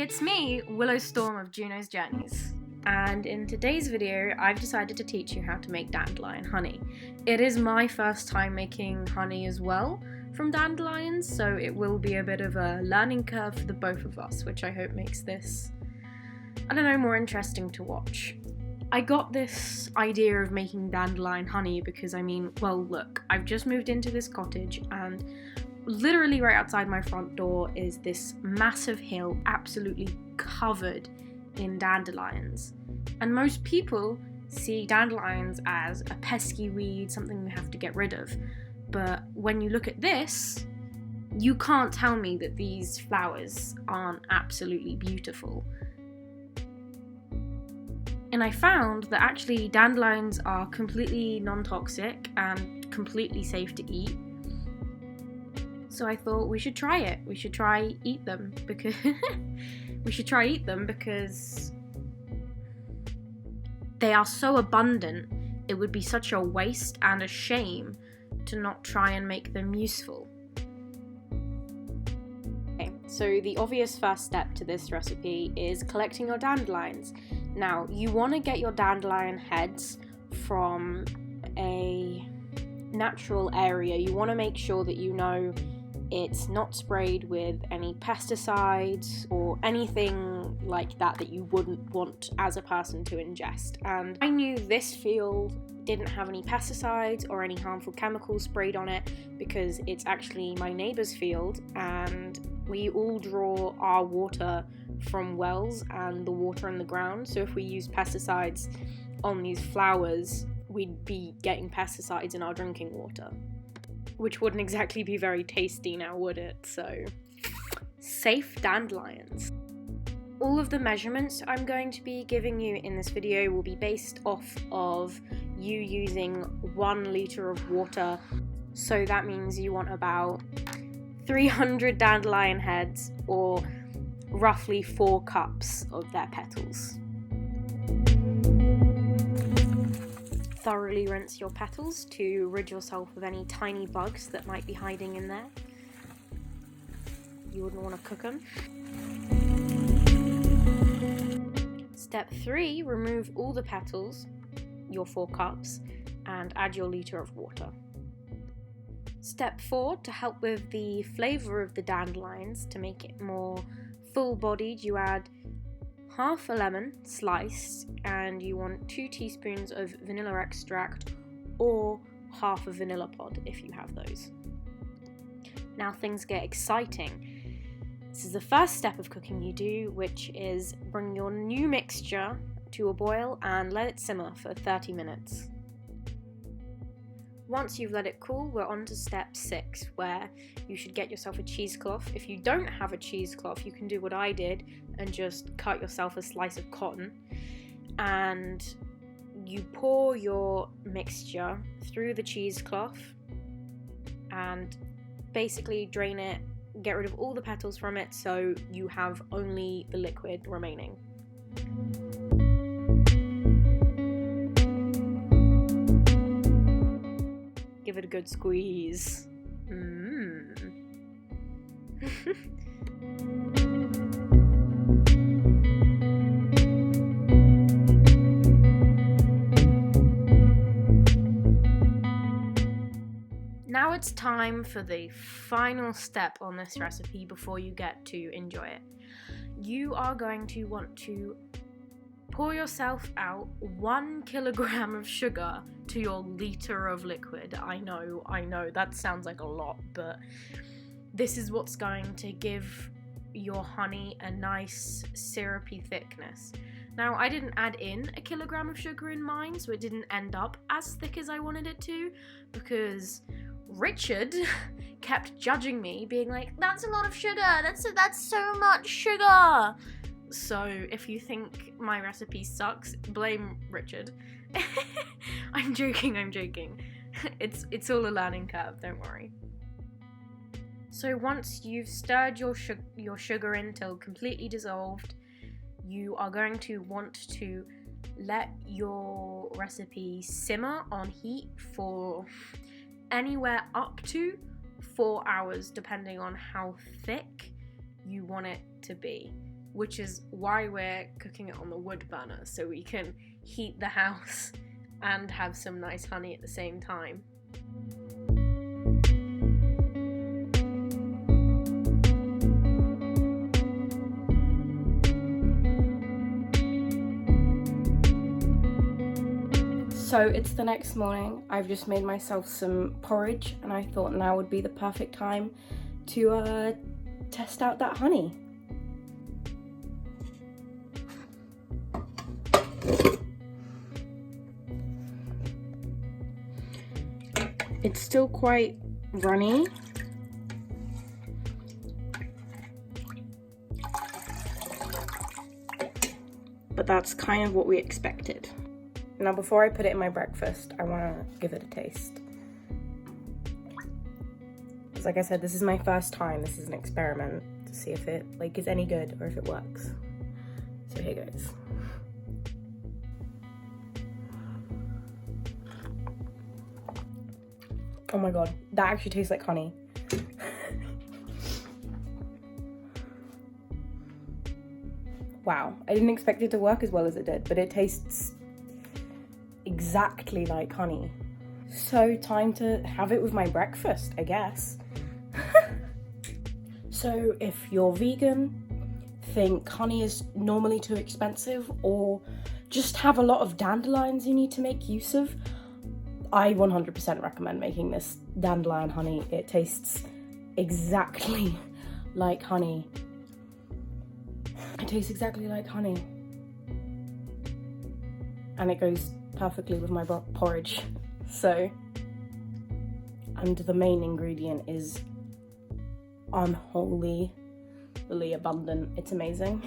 It's me, Willow Storm of Juno's Journeys, and in today's video I've decided to teach you how to make dandelion honey. It is my first time making honey as well from dandelions, so it will be a bit of a learning curve for the both of us, which I hope makes this, I don't know, more interesting to watch. I got this idea of making dandelion honey because, well, look, I've just moved into this cottage and literally right outside my front door is this massive hill absolutely covered in dandelions. And most people see dandelions as a pesky weed, something we have to get rid of. But when you look at this, you can't tell me that these flowers aren't absolutely beautiful. And I found that actually dandelions are completely non-toxic and completely safe to eat. So I thought we should try it. We should try eat them because they are so abundant. It would be such a waste and a shame to not try and make them useful. Okay, so the obvious first step to this recipe is collecting your dandelions. Now, you want to get your dandelion heads from a natural area. You want to make sure that you know it's not sprayed with any pesticides or anything like that you wouldn't want as a person to ingest. And I knew this field didn't have any pesticides or any harmful chemicals sprayed on it because it's actually my neighbour's field, and we all draw our water from wells and the water in the ground. So if we use pesticides on these flowers, we'd be getting pesticides in our drinking water, which wouldn't exactly be very tasty now, would it? So, safe dandelions. All of the measurements I'm going to be giving you in this video will be based off of you using 1 litre of water. So that means you want about 300 dandelion heads, or roughly 4 cups of their petals. Thoroughly rinse your petals to rid yourself of any tiny bugs that might be hiding in there. You wouldn't want to cook them. Step 3, remove all the petals, your 4 cups, and add your litre of water. Step 4, to help with the flavour of the dandelions, to make it more full-bodied, you add half a lemon sliced, and you want 2 teaspoons of vanilla extract or half a vanilla pod if you have those. Now things get exciting. This is the first step of cooking you do, which is bring your new mixture to a boil and let it simmer for 30 minutes. Once you've let it cool, we're on to step 6, where you should get yourself a cheesecloth. If you don't have a cheesecloth, you can do what I did and just cut yourself a slice of cotton, and you pour your mixture through the cheesecloth and basically drain it, get rid of all the petals from it so you have only the liquid remaining. Give it a good squeeze. Now it's time for the final step on this recipe before you get to enjoy it. You are going to want to pour yourself out 1 kilogram of sugar to your litre of liquid. I know, that sounds like a lot, but this is what's going to give your honey a nice syrupy thickness. Now, I didn't add in 1 kilogram of sugar in mine, so it didn't end up as thick as I wanted it to, because Richard kept judging me, being like, "That's a lot of sugar, that's so much sugar." So if you think my recipe sucks, blame Richard. I'm joking. It's all a learning curve, don't worry. So once you've stirred your sugar in till completely dissolved, you are going to want to let your recipe simmer on heat for anywhere up to 4 hours, depending on how thick you want it to be. which is why we're cooking it on the wood burner, so we can heat the house and have some nice honey at the same time. So it's the next morning. I've just made myself some porridge and I thought now would be the perfect time to test out that honey. It's still quite runny, but that's kind of what we expected. Now before I put it in my breakfast, I want to give it a taste. Because like I said, this is my first time. This is an experiment to see if it is any good or if it works. So here goes. Oh my god, that actually tastes like honey. Wow, I didn't expect it to work as well as it did, but it tastes exactly like honey. So time to have it with my breakfast, I guess. So if you're vegan, think honey is normally too expensive, or just have a lot of dandelions you need to make use of, I 100% recommend making this dandelion honey. It tastes exactly like honey. It tastes exactly like honey. And it goes perfectly with my porridge. So, and the main ingredient is unholily abundant. It's amazing.